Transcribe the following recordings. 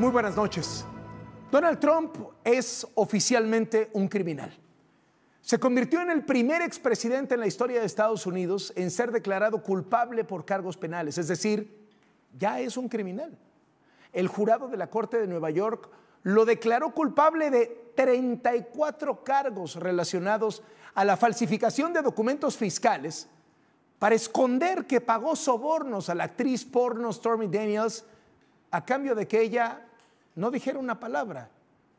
Muy buenas noches. Donald Trump es oficialmente un criminal. Se convirtió en el primer expresidente en la historia de Estados Unidos en ser declarado culpable por cargos penales, es decir, ya es un criminal. El jurado de la Corte de Nueva York lo declaró culpable de 34 cargos relacionados a la falsificación de documentos fiscales para esconder que pagó sobornos a la actriz porno Stormy Daniels a cambio de que ella no dijera una palabra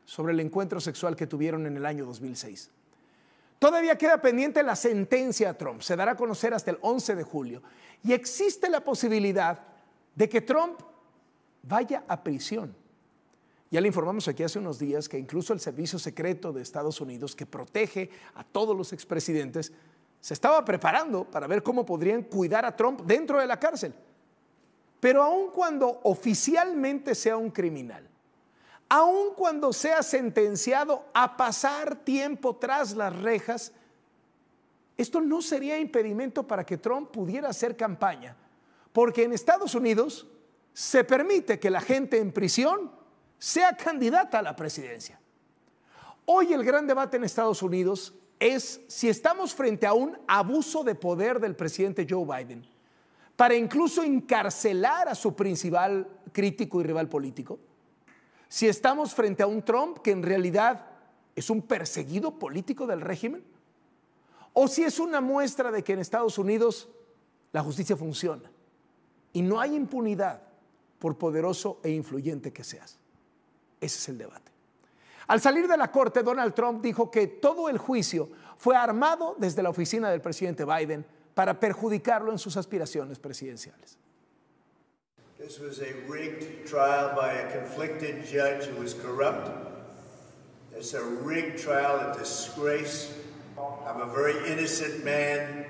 sobre el encuentro sexual que tuvieron en el año 2006. Todavía queda pendiente la sentencia a Trump. Se dará a conocer hasta el 11 de julio. Y existe la posibilidad de que Trump vaya a prisión. Ya le informamos aquí hace unos días que incluso el Servicio Secreto de Estados Unidos, que protege a todos los expresidentes, se estaba preparando para ver cómo podrían cuidar a Trump dentro de la cárcel. Pero aun cuando oficialmente sea un criminal, aun cuando sea sentenciado a pasar tiempo tras las rejas, esto no sería impedimento para que Trump pudiera hacer campaña, porque en Estados Unidos se permite que la gente en prisión sea candidata a la presidencia. Hoy el gran debate en Estados Unidos es si estamos frente a un abuso de poder del presidente Joe Biden para incluso encarcelar a su principal crítico y rival político, si estamos frente a un Trump que en realidad es un perseguido político del régimen, o si es una muestra de que en Estados Unidos la justicia funciona y no hay impunidad por poderoso e influyente que seas. Ese es el debate. Al salir de la corte, Donald Trump dijo que todo el juicio fue armado desde la oficina del presidente Biden para perjudicarlo en sus aspiraciones presidenciales. This was a rigged trial by a conflicted judge who was corrupt. It's a rigged trial, a disgrace. I'm a very innocent man,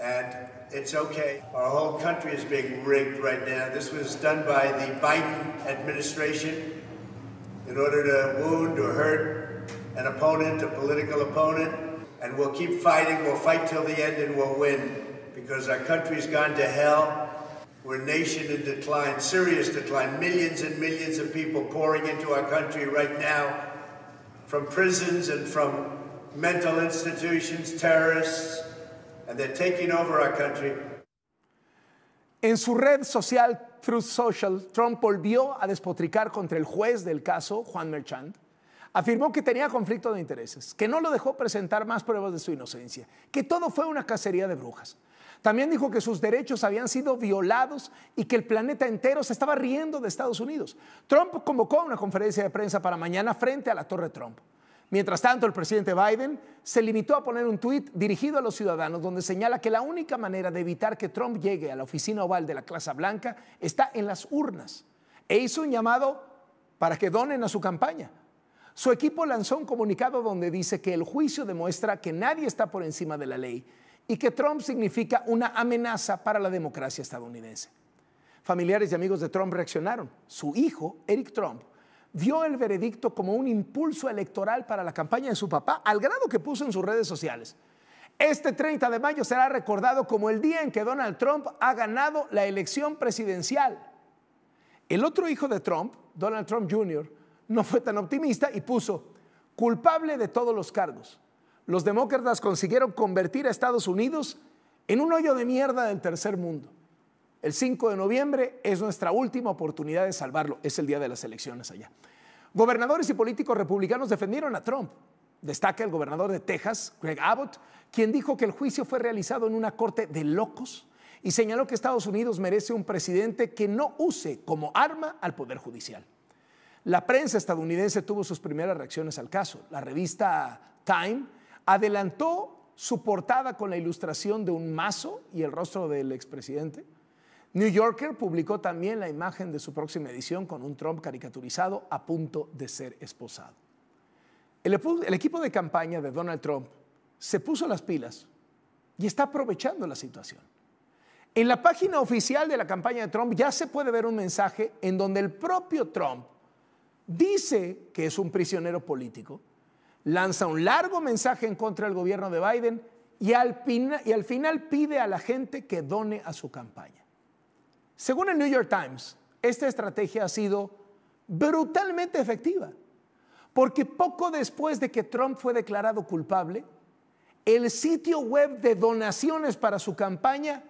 and it's okay. Our whole country is being rigged right now. This was done by the Biden administration in order to wound or hurt an opponent, a political opponent, and we'll keep fighting. We'll fight till the end and we'll win, because our country's gone to hell. We're a nation in decline, serious decline. Millions and millions of people pouring into our country right now from prisons and from mental institutions, terrorists, and they're taking over our country. En su red social Truth Social, Trump volvió a despotricar contra el juez del caso, Juan Merchan. Afirmó que tenía conflicto de intereses, que no lo dejó presentar más pruebas de su inocencia, que todo fue una cacería de brujas. También dijo que sus derechos habían sido violados y que el planeta entero se estaba riendo de Estados Unidos. Trump convocó una conferencia de prensa para mañana frente a la Torre Trump. Mientras tanto, el presidente Biden se limitó a poner un tuit dirigido a los ciudadanos donde señala que la única manera de evitar que Trump llegue a la oficina oval de la Casa Blanca está en las urnas, e hizo un llamado para que donen a su campaña. Su equipo lanzó un comunicado donde dice que el juicio demuestra que nadie está por encima de la ley y que Trump significa una amenaza para la democracia estadounidense. Familiares y amigos de Trump reaccionaron. Su hijo, Eric Trump, vio el veredicto como un impulso electoral para la campaña de su papá, al grado que puso en sus redes sociales: este 30 de mayo será recordado como el día en que Donald Trump ha ganado la elección presidencial. El otro hijo de Trump, Donald Trump Jr., no fue tan optimista y puso: culpable de todos los cargos. Los demócratas consiguieron convertir a Estados Unidos en un hoyo de mierda del tercer mundo. El 5 de noviembre es nuestra última oportunidad de salvarlo. Es el día de las elecciones allá. Gobernadores y políticos republicanos defendieron a Trump. Destaca el gobernador de Texas, Greg Abbott, quien dijo que el juicio fue realizado en una corte de locos y señaló que Estados Unidos merece un presidente que no use como arma al poder judicial. La prensa estadounidense tuvo sus primeras reacciones al caso. La revista Time adelantó su portada con la ilustración de un mazo y el rostro del expresidente. New Yorker publicó también la imagen de su próxima edición con un Trump caricaturizado a punto de ser esposado. El equipo de campaña de Donald Trump se puso las pilas y está aprovechando la situación. En la página oficial de la campaña de Trump ya se puede ver un mensaje en donde el propio Trump dice que es un prisionero político, lanza un largo mensaje en contra del gobierno de Biden y al final pide a la gente que done a su campaña. Según el New York Times, esta estrategia ha sido brutalmente efectiva, porque poco después de que Trump fue declarado culpable, el sitio web de donaciones para su campaña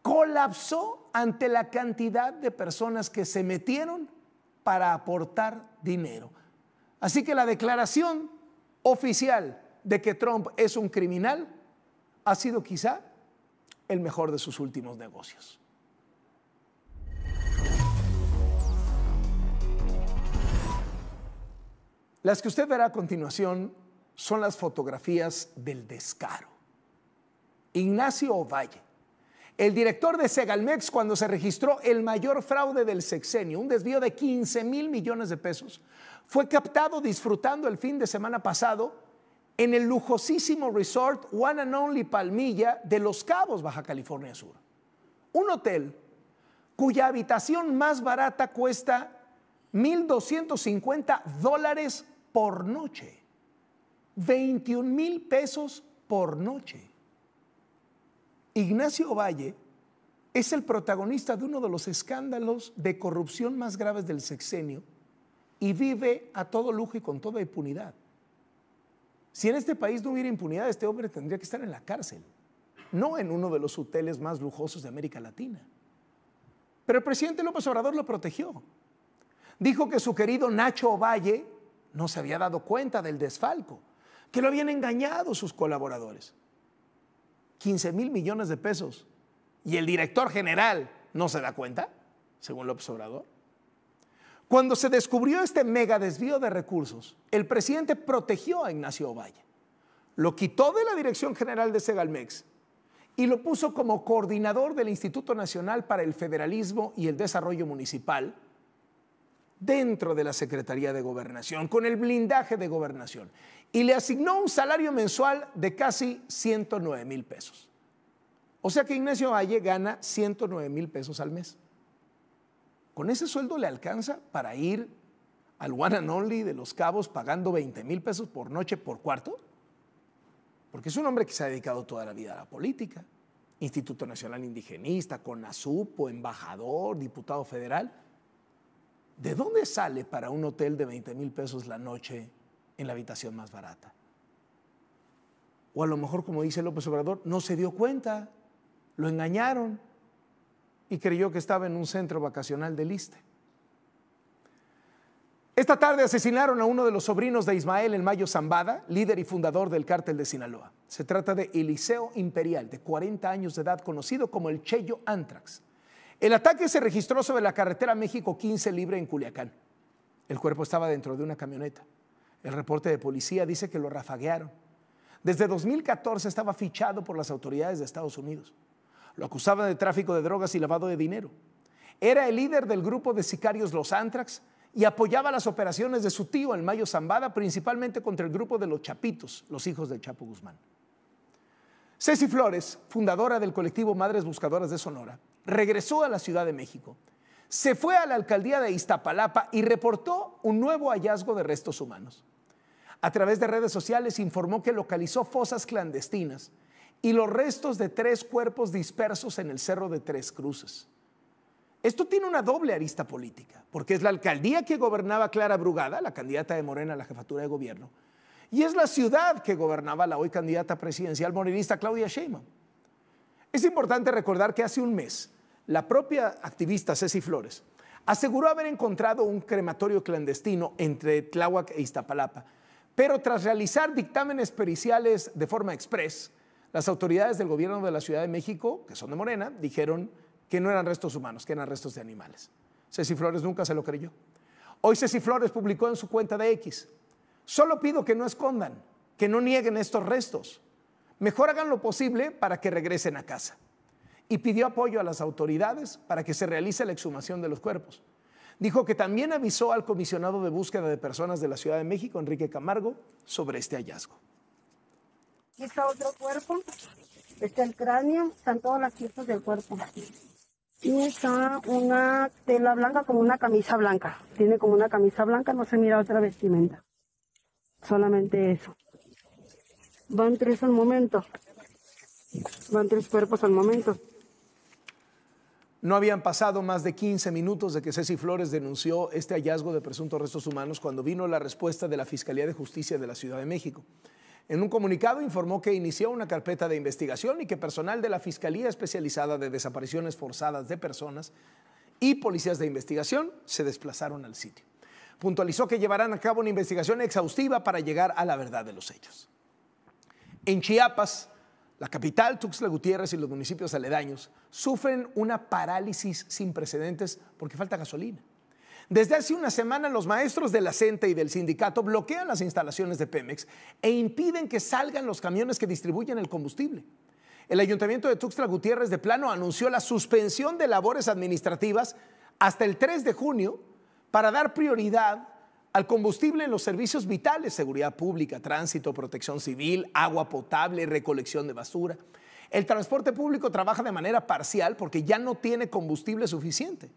colapsó ante la cantidad de personas que se metieron para aportar dinero. Así que la declaración oficial de que Trump es un criminal ha sido quizá el mejor de sus últimos negocios. Las que usted verá a continuación son las fotografías del descaro. Ignacio Ovalle, el director de Segalmex, cuando se registró el mayor fraude del sexenio, un desvío de 15,000 millones de pesos, fue captado disfrutando el fin de semana pasado en el lujosísimo resort One and Only Palmilla de Los Cabos, Baja California Sur. Un hotel cuya habitación más barata cuesta $1,250 por noche. 21,000 pesos por noche. Ignacio Ovalle es el protagonista de uno de los escándalos de corrupción más graves del sexenio y vive a todo lujo y con toda impunidad. Si en este país no hubiera impunidad, este hombre tendría que estar en la cárcel, no en uno de los hoteles más lujosos de América Latina. Pero el presidente López Obrador lo protegió. Dijo que su querido Nacho Ovalle no se había dado cuenta del desfalco, que lo habían engañado sus colaboradores. 15,000 millones de pesos. ¿Y el director general no se da cuenta? Según López Obrador. Cuando se descubrió este mega desvío de recursos, el presidente protegió a Ignacio Ovalle. Lo quitó de la Dirección General de Segalmex y lo puso como coordinador del Instituto Nacional para el Federalismo y el Desarrollo Municipal dentro de la Secretaría de Gobernación, con el blindaje de Gobernación, y le asignó un salario mensual de casi 109,000 pesos. O sea que Ignacio Ovalle gana 109,000 pesos al mes. ¿Con ese sueldo le alcanza para ir al One and Only de Los Cabos pagando 20,000 pesos por noche por cuarto? Porque es un hombre que se ha dedicado toda la vida a la política. Instituto Nacional Indigenista, CONASUPO, embajador, diputado federal. ¿De dónde sale para un hotel de 20,000 pesos la noche en la habitación más barata? O a lo mejor, como dice López Obrador, no se dio cuenta, lo engañaron y creyó que estaba en un centro vacacional del Iste. Esta tarde asesinaron a uno de los sobrinos de Ismael El Mayo Zambada, líder y fundador del Cártel de Sinaloa. Se trata de Eliseo Imperial, de 40 años de edad, conocido como el Cheyo Antrax. El ataque se registró sobre la carretera México 15 libre en Culiacán. El cuerpo estaba dentro de una camioneta. El reporte de policía dice que lo rafaguearon. Desde 2014 estaba fichado por las autoridades de Estados Unidos. Lo acusaban de tráfico de drogas y lavado de dinero. Era el líder del grupo de sicarios Los Antrax y apoyaba las operaciones de su tío, El Mayo Zambada, principalmente contra el grupo de los Chapitos, los hijos del Chapo Guzmán. Ceci Flores, fundadora del colectivo Madres Buscadoras de Sonora, regresó a la Ciudad de México. Se fue a la alcaldía de Iztapalapa y reportó un nuevo hallazgo de restos humanos. A través de redes sociales informó que localizó fosas clandestinas y los restos de 3 cuerpos dispersos en el Cerro de Tres Cruces. Esto tiene una doble arista política, porque es la alcaldía que gobernaba Clara Brugada, la candidata de Morena a la jefatura de gobierno, y es la ciudad que gobernaba la hoy candidata presidencial morenista Claudia Sheinbaum. Es importante recordar que hace un mes, la propia activista Ceci Flores aseguró haber encontrado un crematorio clandestino entre Tláhuac e Iztapalapa, pero tras realizar dictámenes periciales de forma express, las autoridades del gobierno de la Ciudad de México, que son de Morena, dijeron que no eran restos humanos, que eran restos de animales. Ceci Flores nunca se lo creyó. Hoy Ceci Flores publicó en su cuenta de X: solo pido que no escondan, que no nieguen estos restos. Mejor hagan lo posible para que regresen a casa. Y pidió apoyo a las autoridades para que se realice la exhumación de los cuerpos. Dijo que también avisó al comisionado de búsqueda de personas de la Ciudad de México, Enrique Camargo, sobre este hallazgo. Aquí está otro cuerpo, está el cráneo, están todas las piezas del cuerpo. Y está una tela blanca como una camisa blanca. Tiene como una camisa blanca, no se mira otra vestimenta. Solamente eso. Van 3 al momento. Van 3 cuerpos al momento. No habían pasado más de 15 minutos de que Ceci Flores denunció este hallazgo de presuntos restos humanos cuando vino la respuesta de la Fiscalía de Justicia de la Ciudad de México. En un comunicado informó que inició una carpeta de investigación y que personal de la Fiscalía Especializada de Desapariciones Forzadas de Personas y policías de investigación se desplazaron al sitio. Puntualizó que llevarán a cabo una investigación exhaustiva para llegar a la verdad de los hechos. En Chiapas, la capital, Tuxtla Gutiérrez y los municipios aledaños sufren una parálisis sin precedentes porque falta gasolina. Desde hace una semana, los maestros de la CENTE y del sindicato bloquean las instalaciones de Pemex e impiden que salgan los camiones que distribuyen el combustible. El ayuntamiento de Tuxtla Gutiérrez de plano anunció la suspensión de labores administrativas hasta el 3 de junio para dar prioridad al combustible en los servicios vitales, seguridad pública, tránsito, protección civil, agua potable, recolección de basura. El transporte público trabaja de manera parcial porque ya no tiene combustible suficiente.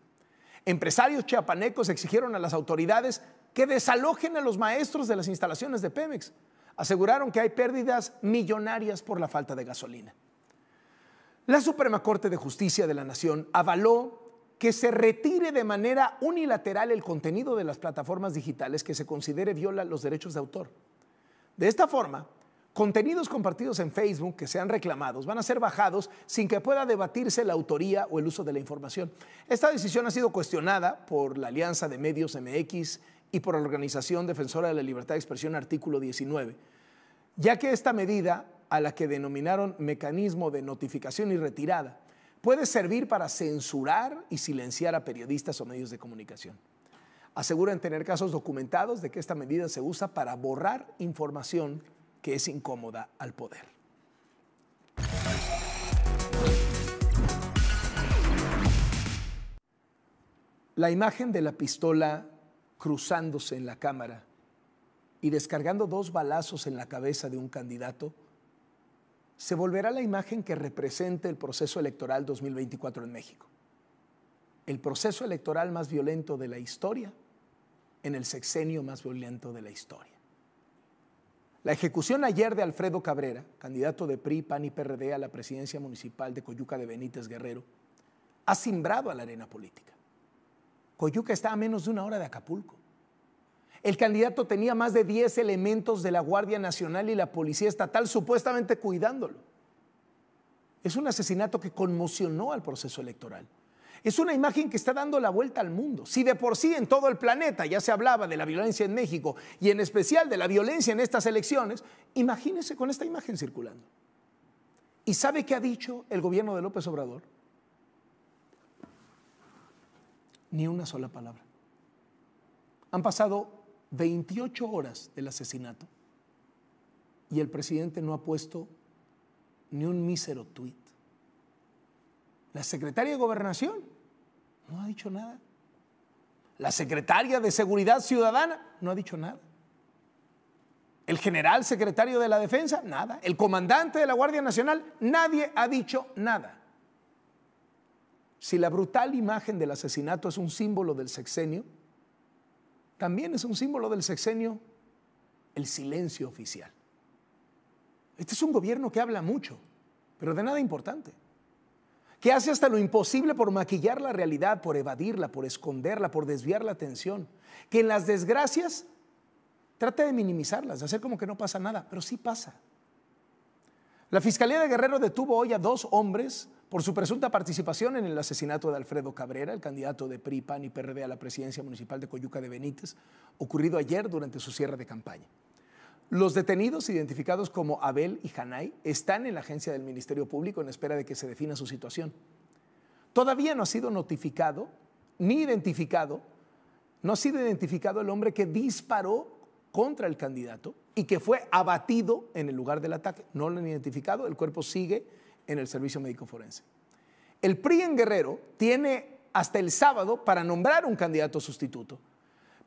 Empresarios chiapanecos exigieron a las autoridades que desalojen a los maestros de las instalaciones de Pemex. Aseguraron que hay pérdidas millonarias por la falta de gasolina. La Suprema Corte de Justicia de la Nación avaló que se retire de manera unilateral el contenido de las plataformas digitales que se considere viola los derechos de autor. De esta forma, contenidos compartidos en Facebook que sean reclamados van a ser bajados sin que pueda debatirse la autoría o el uso de la información. Esta decisión ha sido cuestionada por la Alianza de Medios MX y por la Organización Defensora de la Libertad de Expresión Artículo 19, ya que esta medida, a la que denominaron mecanismo de notificación y retirada, puede servir para censurar y silenciar a periodistas o medios de comunicación. Aseguran tener casos documentados de que esta medida se usa para borrar información que es incómoda al poder. La imagen de la pistola cruzándose en la cámara y descargando 2 balazos en la cabeza de un candidato se volverá la imagen que represente el proceso electoral 2024 en México. El proceso electoral más violento de la historia en el sexenio más violento de la historia. La ejecución ayer de Alfredo Cabrera, candidato de PRI, PAN y PRD a la presidencia municipal de Coyuca de Benítez, Guerrero, ha cimbrado a la arena política. Coyuca está a menos de 1 hora de Acapulco. El candidato tenía más de 10 elementos de la Guardia Nacional y la Policía Estatal supuestamente cuidándolo. Es un asesinato que conmocionó al proceso electoral. Es una imagen que está dando la vuelta al mundo. Si de por sí en todo el planeta ya se hablaba de la violencia en México y en especial de la violencia en estas elecciones, imagínese con esta imagen circulando. ¿Y sabe qué ha dicho el gobierno de López Obrador? Ni una sola palabra. Han pasado 28 horas del asesinato y el presidente no ha puesto ni un mísero tuit. La secretaria de Gobernación no ha dicho nada. La secretaria de Seguridad Ciudadana no ha dicho nada. El general secretario de la Defensa, nada. El comandante de la Guardia Nacional, nadie ha dicho nada. Si la brutal imagen del asesinato es un símbolo del sexenio, también es un símbolo del sexenio el silencio oficial. Este es un gobierno que habla mucho, pero de nada importante. Que hace hasta lo imposible por maquillar la realidad, por evadirla, por esconderla, por desviar la atención. Que en las desgracias trata de minimizarlas, de hacer como que no pasa nada, pero sí pasa. La Fiscalía de Guerrero detuvo hoy a 2 hombres por su presunta participación en el asesinato de Alfredo Cabrera, el candidato de PRI, PAN y PRD a la presidencia municipal de Coyuca de Benítez, ocurrido ayer durante su cierre de campaña. Los detenidos, identificados como Abel y Janay, están en la agencia del Ministerio Público en espera de que se defina su situación. Todavía no ha sido notificado ni identificado, no ha sido identificado el hombre que disparó contra el candidato y que fue abatido en el lugar del ataque. No lo han identificado, el cuerpo sigue en el servicio médico forense. El PRI en Guerrero tiene hasta el sábado para nombrar un candidato sustituto,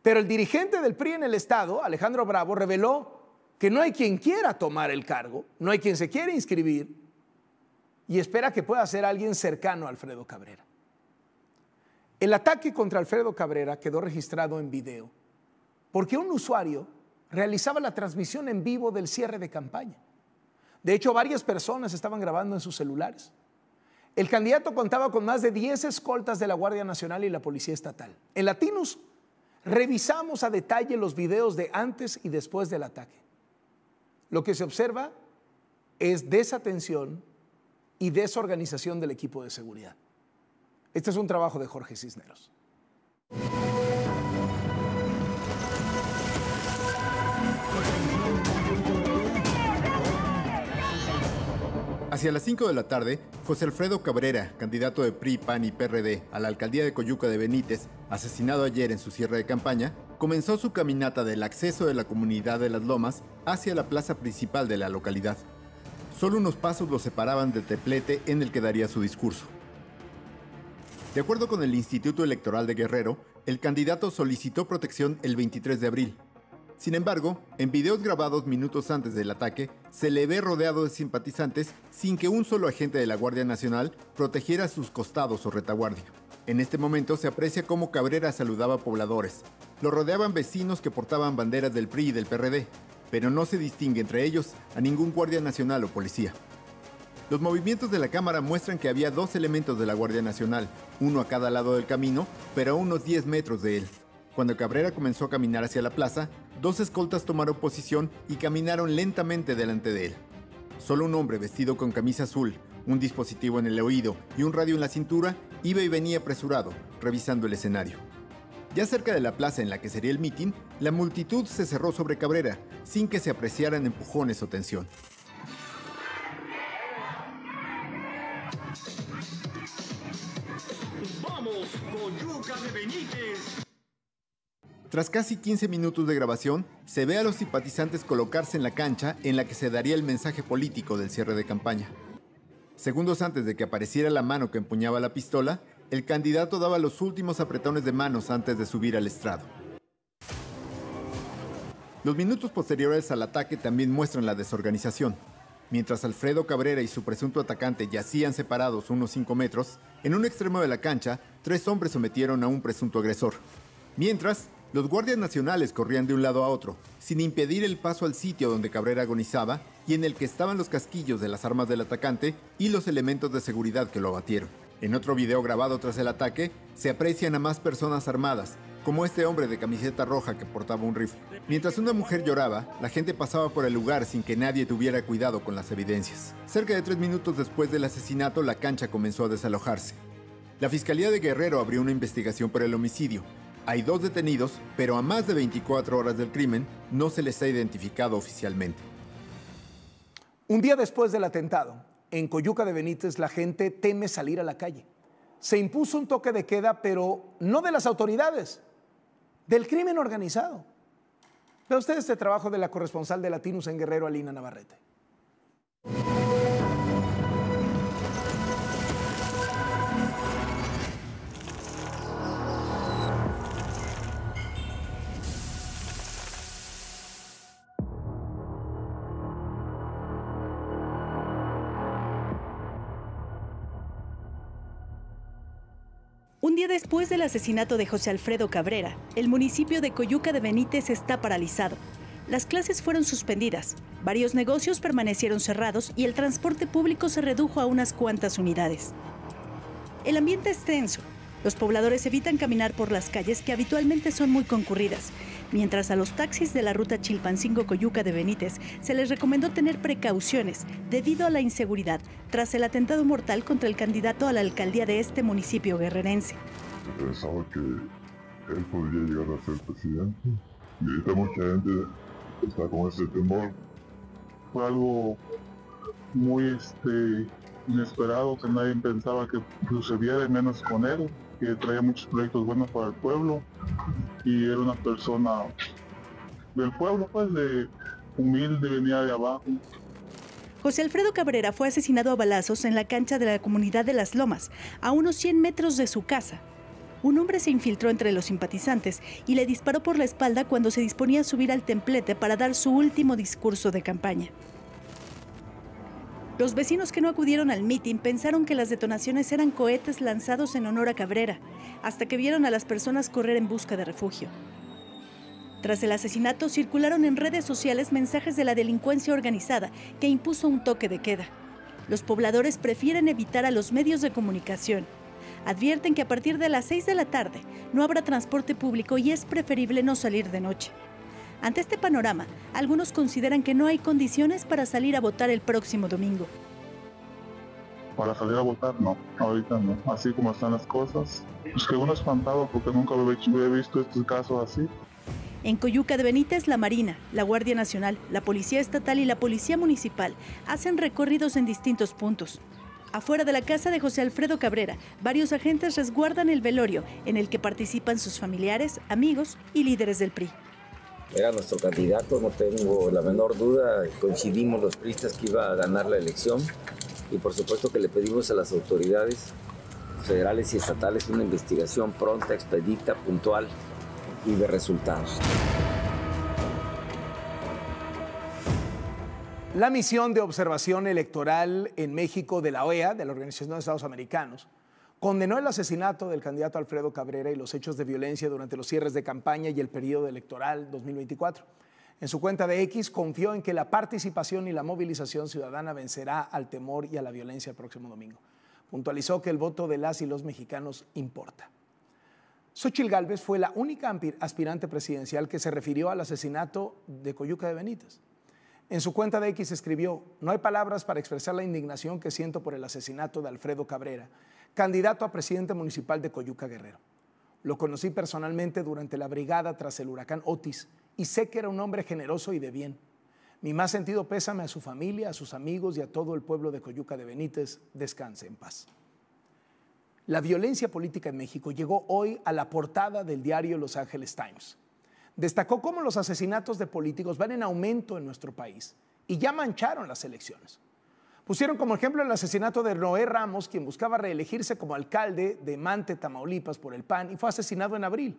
pero el dirigente del PRI en el estado, Alejandro Bravo, reveló que no hay quien quiera tomar el cargo, no hay quien se quiera inscribir y espera que pueda ser alguien cercano a Alfredo Cabrera. El ataque contra Alfredo Cabrera quedó registrado en video porque un usuario realizaba la transmisión en vivo del cierre de campaña. De hecho, varias personas estaban grabando en sus celulares. El candidato contaba con más de 10 escoltas de la Guardia Nacional y la Policía Estatal. En Latinos revisamos a detalle los videos de antes y después del ataque. Lo que se observa es desatención y desorganización del equipo de seguridad. Este es un trabajo de Jorge Cisneros. Hacia las 5 de la tarde, José Alfredo Cabrera, candidato de PRI, PAN y PRD a la alcaldía de Coyuca de Benítez, asesinado ayer en su cierre de campaña, comenzó su caminata del acceso de la comunidad de Las Lomas hacia la plaza principal de la localidad. Solo unos pasos lo separaban del templete en el que daría su discurso. De acuerdo con el Instituto Electoral de Guerrero, el candidato solicitó protección el 23 de abril. Sin embargo, en videos grabados minutos antes del ataque, se le ve rodeado de simpatizantes sin que un solo agente de la Guardia Nacional protegiera sus costados o retaguardia. En este momento se aprecia cómo Cabrera saludaba a pobladores. Lo rodeaban vecinos que portaban banderas del PRI y del PRD, pero no se distingue entre ellos a ningún Guardia Nacional o policía. Los movimientos de la cámara muestran que había 2 elementos de la Guardia Nacional, uno a cada lado del camino, pero a unos 10 metros de él. Cuando Cabrera comenzó a caminar hacia la plaza, 2 escoltas tomaron posición y caminaron lentamente delante de él. Solo un hombre vestido con camisa azul, un dispositivo en el oído y un radio en la cintura iba y venía apresurado, revisando el escenario. Ya cerca de la plaza en la que sería el mitin, la multitud se cerró sobre Cabrera, sin que se apreciaran empujones o tensión. ¡Vamos, Coyuca de Benítez! Tras casi 15 minutos de grabación, se ve a los simpatizantes colocarse en la cancha en la que se daría el mensaje político del cierre de campaña. Segundos antes de que apareciera la mano que empuñaba la pistola, el candidato daba los últimos apretones de manos antes de subir al estrado. Los minutos posteriores al ataque también muestran la desorganización. Mientras Alfredo Cabrera y su presunto atacante yacían separados unos 5 metros, en un extremo de la cancha, 3 hombres sometieron a un presunto agresor. Mientras, los guardias nacionales corrían de un lado a otro, sin impedir el paso al sitio donde Cabrera agonizaba y en el que estaban los casquillos de las armas del atacante y los elementos de seguridad que lo abatieron. En otro video grabado tras el ataque, se aprecian a más personas armadas, como este hombre de camiseta roja que portaba un rifle. Mientras una mujer lloraba, la gente pasaba por el lugar sin que nadie tuviera cuidado con las evidencias. Cerca de 3 minutos después del asesinato, la cancha comenzó a desalojarse. La Fiscalía de Guerrero abrió una investigación por el homicidio. Hay 2 detenidos, pero a más de 24 horas del crimen no se les ha identificado oficialmente. Un día después del atentado, en Coyuca de Benítez la gente teme salir a la calle. Se impuso un toque de queda, pero no de las autoridades, del crimen organizado. Vea usted este trabajo de la corresponsal de Latinos en Guerrero, Alina Navarrete. Un día después del asesinato de José Alfredo Cabrera, el municipio de Coyuca de Benítez está paralizado. Las clases fueron suspendidas, varios negocios permanecieron cerrados y el transporte público se redujo a unas cuantas unidades. El ambiente es tenso. Los pobladores evitan caminar por las calles que habitualmente son muy concurridas, mientras a los taxis de la ruta Chilpancingo-Coyuca de Benítez se les recomendó tener precauciones debido a la inseguridad tras el atentado mortal contra el candidato a la alcaldía de este municipio guerrerense. Pensaba que él podría llegar a ser presidente y ahorita mucha gente está con ese temor. Fue algo muy inesperado, que nadie pensaba que sucediera, menos con él, que traía muchos proyectos buenos para el pueblo y era una persona del pueblo, pues, de humilde, venía de abajo. José Alfredo Cabrera fue asesinado a balazos en la cancha de la comunidad de Las Lomas, a unos 100 metros de su casa. Un hombre se infiltró entre los simpatizantes y le disparó por la espalda cuando se disponía a subir al templete para dar su último discurso de campaña. Los vecinos que no acudieron al mitin pensaron que las detonaciones eran cohetes lanzados en honor a Cabrera, hasta que vieron a las personas correr en busca de refugio. Tras el asesinato, circularon en redes sociales mensajes de la delincuencia organizada que impuso un toque de queda. Los pobladores prefieren evitar a los medios de comunicación. Advierten que a partir de las 6 de la tarde no habrá transporte público y es preferible no salir de noche. Ante este panorama, algunos consideran que no hay condiciones para salir a votar el próximo domingo. Para salir a votar, no, ahorita no. Así como están las cosas, pues que uno espantado porque nunca había visto estos casos así. En Coyuca de Benítez, la Marina, la Guardia Nacional, la Policía Estatal y la Policía Municipal hacen recorridos en distintos puntos. Afuera de la casa de José Alfredo Cabrera, varios agentes resguardan el velorio en el que participan sus familiares, amigos y líderes del PRI. Era nuestro candidato, no tengo la menor duda, coincidimos los priistas que iba a ganar la elección y por supuesto que le pedimos a las autoridades federales y estatales una investigación pronta, expedita, puntual y de resultados. La misión de observación electoral en México de la OEA, de la Organización de Estados Americanos, condenó el asesinato del candidato Alfredo Cabrera y los hechos de violencia durante los cierres de campaña y el periodo electoral 2024. En su cuenta de X, confió en que la participación y la movilización ciudadana vencerá al temor y a la violencia el próximo domingo. Puntualizó que el voto de las y los mexicanos importa. Xóchitl Gálvez fue la única aspirante presidencial que se refirió al asesinato de Coyuca de Benítez. En su cuenta de X escribió: no hay palabras para expresar la indignación que siento por el asesinato de Alfredo Cabrera, candidato a presidente municipal de Coyuca, Guerrero. Lo conocí personalmente durante la brigada tras el huracán Otis y sé que era un hombre generoso y de bien. Mi más sentido pésame a su familia, a sus amigos y a todo el pueblo de Coyuca de Benítez. Descanse en paz. La violencia política en México llegó hoy a la portada del diario Los Angeles Times. Destacó cómo los asesinatos de políticos van en aumento en nuestro país y ya mancharon las elecciones. Pusieron como ejemplo el asesinato de Noé Ramos, quien buscaba reelegirse como alcalde de Mante, Tamaulipas, por el PAN y fue asesinado en abril.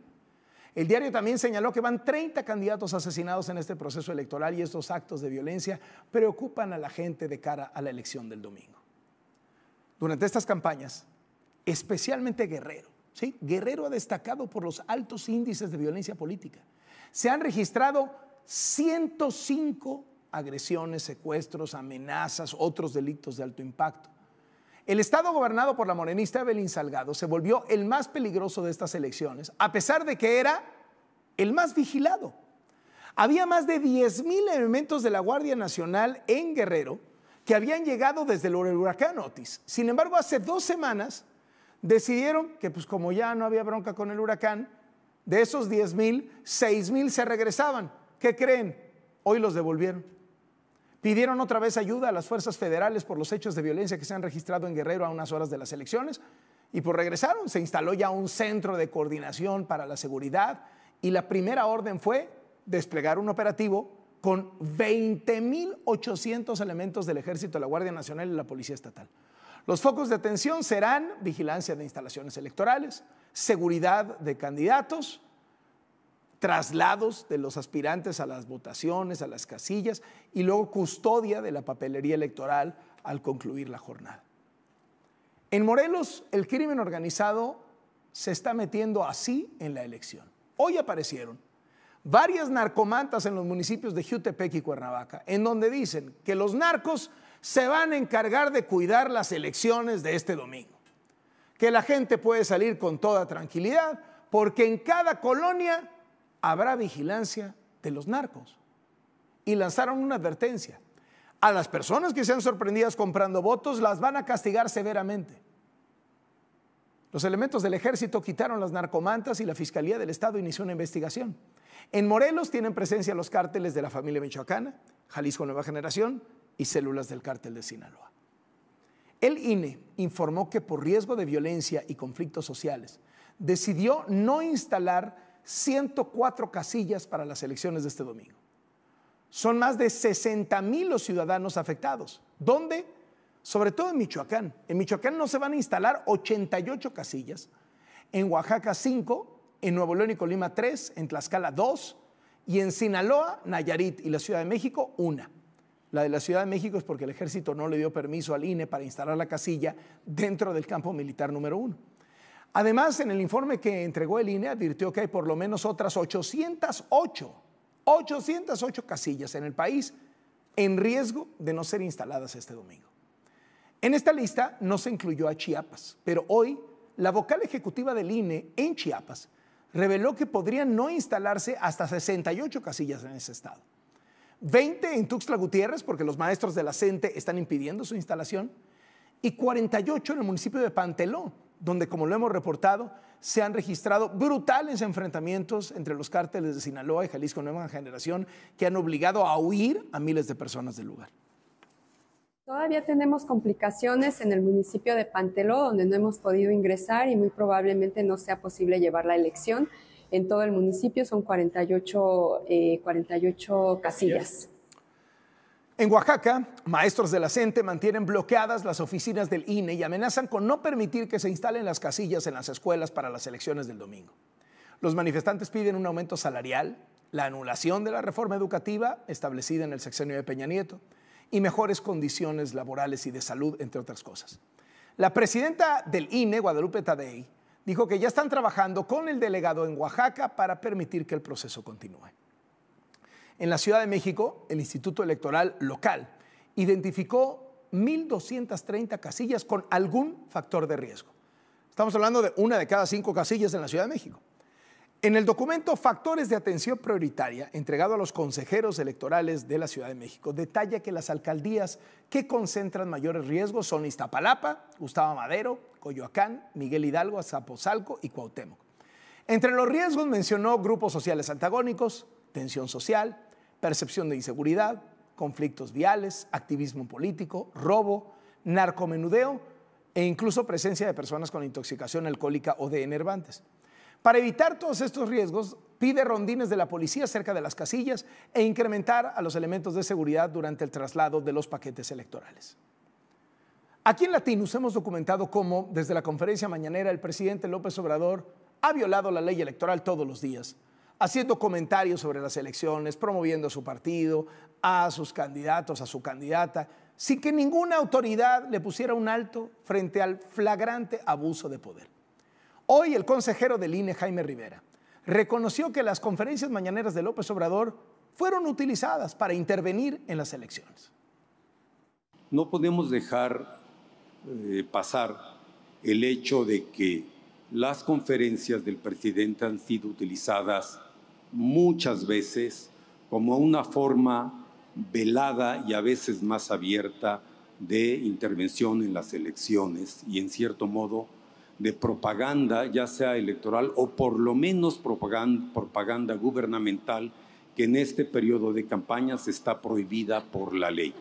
El diario también señaló que van 30 candidatos asesinados en este proceso electoral y estos actos de violencia preocupan a la gente de cara a la elección del domingo. Durante estas campañas, especialmente Guerrero, ¿sí? Guerrero ha destacado por los altos índices de violencia política. Se han registrado 105 agresiones, secuestros, amenazas, otros delitos de alto impacto. El estado gobernado por la morenista Evelyn Salgado se volvió el más peligroso de estas elecciones, a pesar de que era el más vigilado. Había más de 10,000 elementos de la Guardia Nacional en Guerrero que habían llegado desde el huracán Otis. Sin embargo, hace 2 semanas decidieron que, pues como ya no había bronca con el huracán, de esos 10,000, 6,000 se regresaban. ¿Qué creen? Hoy los devolvieron. Pidieron otra vez ayuda a las fuerzas federales por los hechos de violencia que se han registrado en Guerrero a unas horas de las elecciones y pues regresaron. Se instaló ya un centro de coordinación para la seguridad y la primera orden fue desplegar un operativo con 20,800 elementos del Ejército, de la Guardia Nacional y la Policía Estatal. Los focos de atención serán vigilancia de instalaciones electorales, seguridad de candidatos, traslados de los aspirantes a las votaciones, a las casillas y luego custodia de la papelería electoral al concluir la jornada. En Morelos, el crimen organizado se está metiendo así en la elección. Hoy aparecieron varias narcomantas en los municipios de Jiutepec y Cuernavaca, en donde dicen que los narcos se van a encargar de cuidar las elecciones de este domingo, que la gente puede salir con toda tranquilidad porque en cada colonia habrá vigilancia de los narcos. Y lanzaron una advertencia: a las personas que sean sorprendidas comprando votos las van a castigar severamente. Los elementos del ejército quitaron las narcomantas y la Fiscalía del Estado inició una investigación. En Morelos tienen presencia los cárteles de la familia michoacana, Jalisco Nueva Generación y células del cártel de Sinaloa. El INE informó que por riesgo de violencia y conflictos sociales decidió no instalar 104 casillas para las elecciones de este domingo. Son más de 60,000 los ciudadanos afectados. ¿Dónde? Sobre todo en Michoacán. En Michoacán no se van a instalar 88 casillas, en Oaxaca 5, en Nuevo León y Colima 3, en Tlaxcala 2 y en Sinaloa, Nayarit y la Ciudad de México 1. La de la Ciudad de México es porque el ejército no le dio permiso al INE para instalar la casilla dentro del campo militar número 1. Además, en el informe que entregó el INE advirtió que hay por lo menos otras 808 casillas en el país en riesgo de no ser instaladas este domingo. En esta lista no se incluyó a Chiapas, pero hoy la vocal ejecutiva del INE en Chiapas reveló que podrían no instalarse hasta 68 casillas en ese estado. 20 en Tuxtla Gutiérrez, porque los maestros de la CENTE están impidiendo su instalación, y 48 en el municipio de Panteló, donde, como lo hemos reportado, se han registrado brutales enfrentamientos entre los cárteles de Sinaloa y Jalisco Nueva Generación que han obligado a huir a miles de personas del lugar. Todavía tenemos complicaciones en el municipio de Panteló, donde no hemos podido ingresar y muy probablemente no sea posible llevar la elección. En todo el municipio son 48 casillas. En Oaxaca, maestros de la CENTE mantienen bloqueadas las oficinas del INE y amenazan con no permitir que se instalen las casillas en las escuelas para las elecciones del domingo. Los manifestantes piden un aumento salarial, la anulación de la reforma educativa establecida en el sexenio de Peña Nieto y mejores condiciones laborales y de salud, entre otras cosas. La presidenta del INE, Guadalupe Tadei, dijo que ya están trabajando con el delegado en Oaxaca para permitir que el proceso continúe. En la Ciudad de México, el Instituto Electoral Local identificó 1.230 casillas con algún factor de riesgo. Estamos hablando de 1 de cada 5 casillas en la Ciudad de México. En el documento Factores de Atención Prioritaria, entregado a los consejeros electorales de la Ciudad de México, detalla que las alcaldías que concentran mayores riesgos son Iztapalapa, Gustavo Madero, Coyoacán, Miguel Hidalgo, Azcapotzalco y Cuauhtémoc. Entre los riesgos mencionó grupos sociales antagónicos, tensión social, percepción de inseguridad, conflictos viales, activismo político, robo, narcomenudeo e incluso presencia de personas con intoxicación alcohólica o de enervantes. Para evitar todos estos riesgos, pide rondines de la policía cerca de las casillas e incrementar a los elementos de seguridad durante el traslado de los paquetes electorales. Aquí en Latinus hemos documentado cómo, desde la conferencia mañanera, el presidente López Obrador ha violado la ley electoral todos los días, haciendo comentarios sobre las elecciones, promoviendo a su partido, a sus candidatos, a su candidata, sin que ninguna autoridad le pusiera un alto frente al flagrante abuso de poder. Hoy el consejero del INE, Jaime Rivera, reconoció que las conferencias mañaneras de López Obrador fueron utilizadas para intervenir en las elecciones. No podemos dejar pasar el hecho de que las conferencias del presidente han sido utilizadas muchas veces como una forma velada y a veces más abierta de intervención en las elecciones y en cierto modo de propaganda, ya sea electoral o por lo menos propaganda gubernamental que en este periodo de campañas está prohibida por la ley.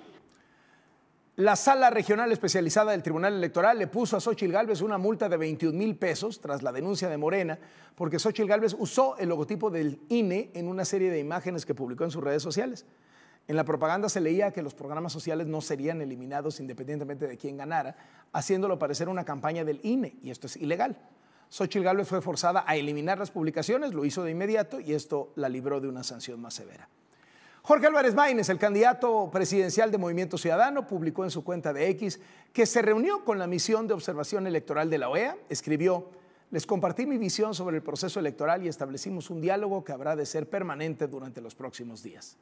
La Sala Regional Especializada del Tribunal Electoral le puso a Xóchitl Gálvez una multa de 21,000 pesos tras la denuncia de Morena, porque Xóchitl Gálvez usó el logotipo del INE en una serie de imágenes que publicó en sus redes sociales. En la propaganda se leía que los programas sociales no serían eliminados independientemente de quién ganara, haciéndolo parecer una campaña del INE, y esto es ilegal. Xóchitl Gálvez fue forzada a eliminar las publicaciones, lo hizo de inmediato y esto la libró de una sanción más severa. Jorge Álvarez Maínez, el candidato presidencial de Movimiento Ciudadano, publicó en su cuenta de X que se reunió con la misión de observación electoral de la OEA. Escribió: les compartí mi visión sobre el proceso electoral y establecimos un diálogo que habrá de ser permanente durante los próximos días.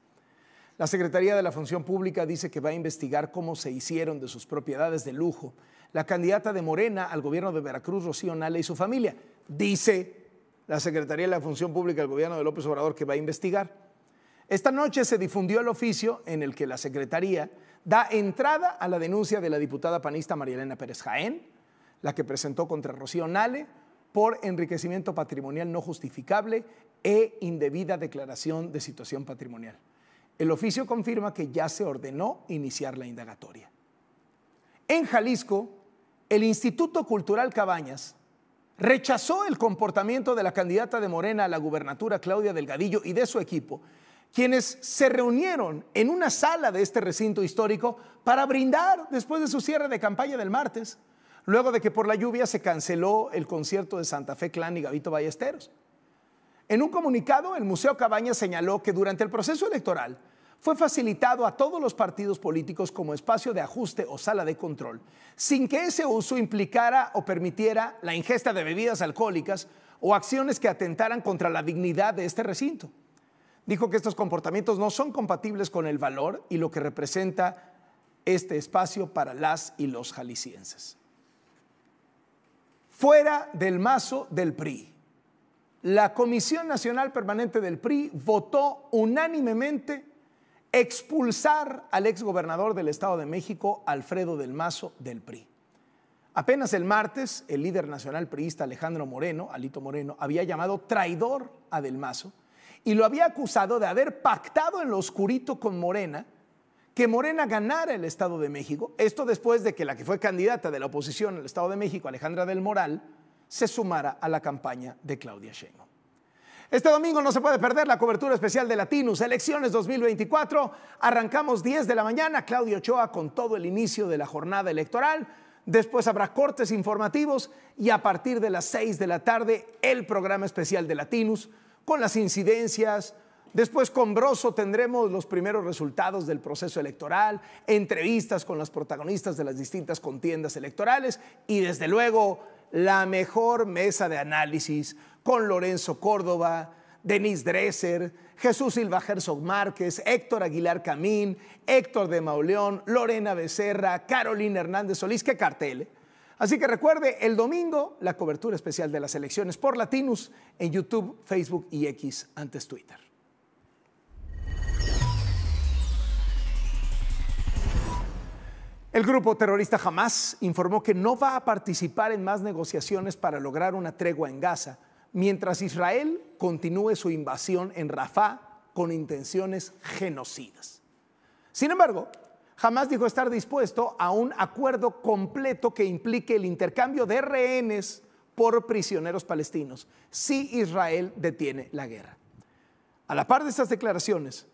La Secretaría de la Función Pública dice que va a investigar cómo se hicieron de sus propiedades de lujo la candidata de Morena al gobierno de Veracruz, Rocío Nale, y su familia. Dice la Secretaría de la Función Pública del gobierno de López Obrador que va a investigar. Esta noche se difundió el oficio en el que la Secretaría da entrada a la denuncia de la diputada panista María Elena Pérez Jaén, la que presentó contra Rocío Nale por enriquecimiento patrimonial no justificable e indebida declaración de situación patrimonial. El oficio confirma que ya se ordenó iniciar la indagatoria. En Jalisco, el Instituto Cultural Cabañas rechazó el comportamiento de la candidata de Morena a la gubernatura, Claudia Delgadillo, y de su equipo, quienes se reunieron en una sala de este recinto histórico para brindar después de su cierre de campaña del martes, luego de que por la lluvia se canceló el concierto de Santa Fe Clan y Gabito Ballesteros. En un comunicado, el Museo Cabañas señaló que durante el proceso electoral fue facilitado a todos los partidos políticos como espacio de ajuste o sala de control, sin que ese uso implicara o permitiera la ingesta de bebidas alcohólicas o acciones que atentaran contra la dignidad de este recinto. Dijo que estos comportamientos no son compatibles con el valor y lo que representa este espacio para las y los jaliscienses. Fuera del mazo del PRI. La Comisión Nacional Permanente del PRI votó unánimemente expulsar al exgobernador del Estado de México, Alfredo del Mazo, del PRI. Apenas el martes, el líder nacional priista Alejandro Moreno, Alito Moreno, había llamado traidor a Del Mazo y lo había acusado de haber pactado en lo oscurito con Morena que Morena ganara el Estado de México. Esto después de que la que fue candidata de la oposición al Estado de México, Alejandra del Moral, se sumara a la campaña de Claudia Sheinbaum. Este domingo no se puede perder la cobertura especial de Latinus, Elecciones 2024. Arrancamos 10 de la mañana, Claudio Ochoa con todo el inicio de la jornada electoral. Después habrá cortes informativos y a partir de las 6 de la tarde el programa especial de Latinus con las incidencias. Después con Broso tendremos los primeros resultados del proceso electoral, entrevistas con los protagonistas de las distintas contiendas electorales y desde luego la mejor mesa de análisis con Lorenzo Córdoba, Denise Dresser, Jesús Silva Herzog Márquez, Héctor Aguilar Camín, Héctor de Mauleón, Lorena Becerra, Carolina Hernández Solís. ¡Qué cartel! Así que recuerde, el domingo la cobertura especial de las elecciones por Latinus en YouTube, Facebook y X, antes Twitter. El grupo terrorista Hamás informó que no va a participar en más negociaciones para lograr una tregua en Gaza, mientras Israel continúe su invasión en Rafah con intenciones genocidas. Sin embargo, Hamás dijo estar dispuesto a un acuerdo completo que implique el intercambio de rehenes por prisioneros palestinos si Israel detiene la guerra. A la par de estas declaraciones,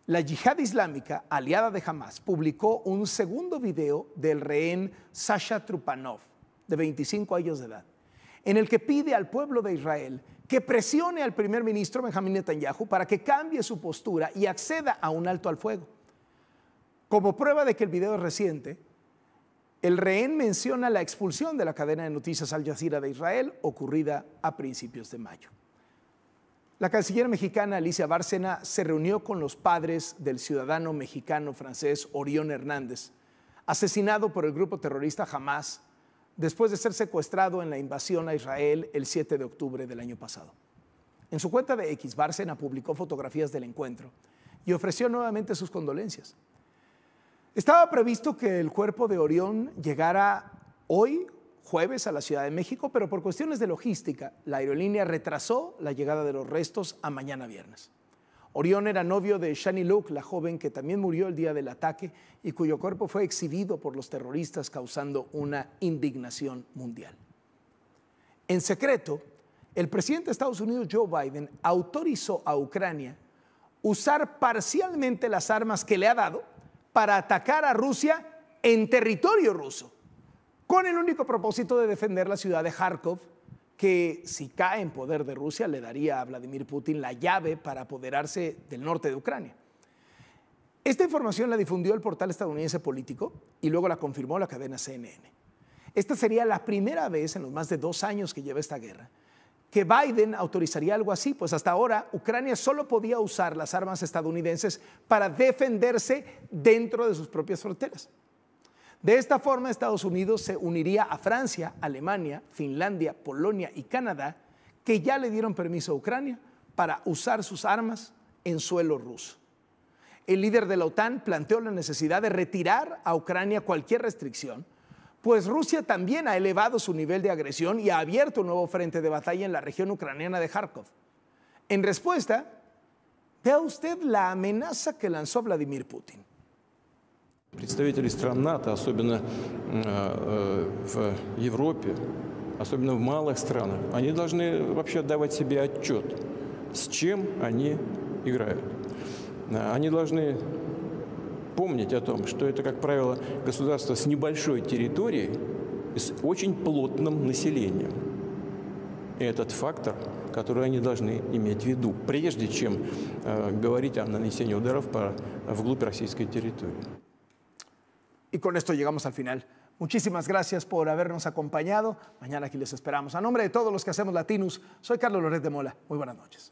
la Yihad Islámica, aliada de Hamás, publicó un segundo video del rehén Sasha Trupanov, de 25 años de edad, en el que pide al pueblo de Israel que presione al primer ministro Benjamín Netanyahu para que cambie su postura y acceda a un alto al fuego. Como prueba de que el video es reciente, el rehén menciona la expulsión de la cadena de noticias Al Jazeera de Israel, ocurrida a principios de mayo. La canciller mexicana Alicia Bárcena se reunió con los padres del ciudadano mexicano-francés Orión Hernández, asesinado por el grupo terrorista Hamás después de ser secuestrado en la invasión a Israel el 7 de octubre del año pasado. En su cuenta de X, Bárcena publicó fotografías del encuentro y ofreció nuevamente sus condolencias. Estaba previsto que el cuerpo de Orión llegara hoy, jueves, a la Ciudad de México, pero por cuestiones de logística, la aerolínea retrasó la llegada de los restos a mañana viernes. Orión era novio de Shani Luke, la joven que también murió el día del ataque y cuyo cuerpo fue exhibido por los terroristas, causando una indignación mundial. En secreto, el presidente de Estados Unidos, Joe Biden, autorizó a Ucrania usar parcialmente las armas que le ha dado para atacar a Rusia en territorio ruso, con el único propósito de defender la ciudad de Kharkov, que si cae en poder de Rusia le daría a Vladimir Putin la llave para apoderarse del norte de Ucrania. Esta información la difundió el portal estadounidense Político y luego la confirmó la cadena CNN. Esta sería la primera vez en los más de 2 años que lleva esta guerra que Biden autorizaría algo así, pues hasta ahora Ucrania solo podía usar las armas estadounidenses para defenderse dentro de sus propias fronteras. De esta forma, Estados Unidos se uniría a Francia, Alemania, Finlandia, Polonia y Canadá, que ya le dieron permiso a Ucrania para usar sus armas en suelo ruso. El líder de la OTAN planteó la necesidad de retirar a Ucrania cualquier restricción, pues Rusia también ha elevado su nivel de agresión y ha abierto un nuevo frente de batalla en la región ucraniana de Kharkov. En respuesta, vea usted la amenaza que lanzó Vladimir Putin. Представители стран НАТО, особенно в Европе, особенно в малых странах, они должны вообще отдавать себе отчет, с чем они играют. Они должны помнить о том, что это, как правило, государство с небольшой территорией и с очень плотным населением. И этот фактор, который они должны иметь в виду, прежде чем говорить о нанесении ударов вглубь российской территории. Y con esto llegamos al final. Muchísimas gracias por habernos acompañado. Mañana aquí les esperamos. A nombre de todos los que hacemos Latinus, soy Carlos Loret de Mola. Muy buenas noches.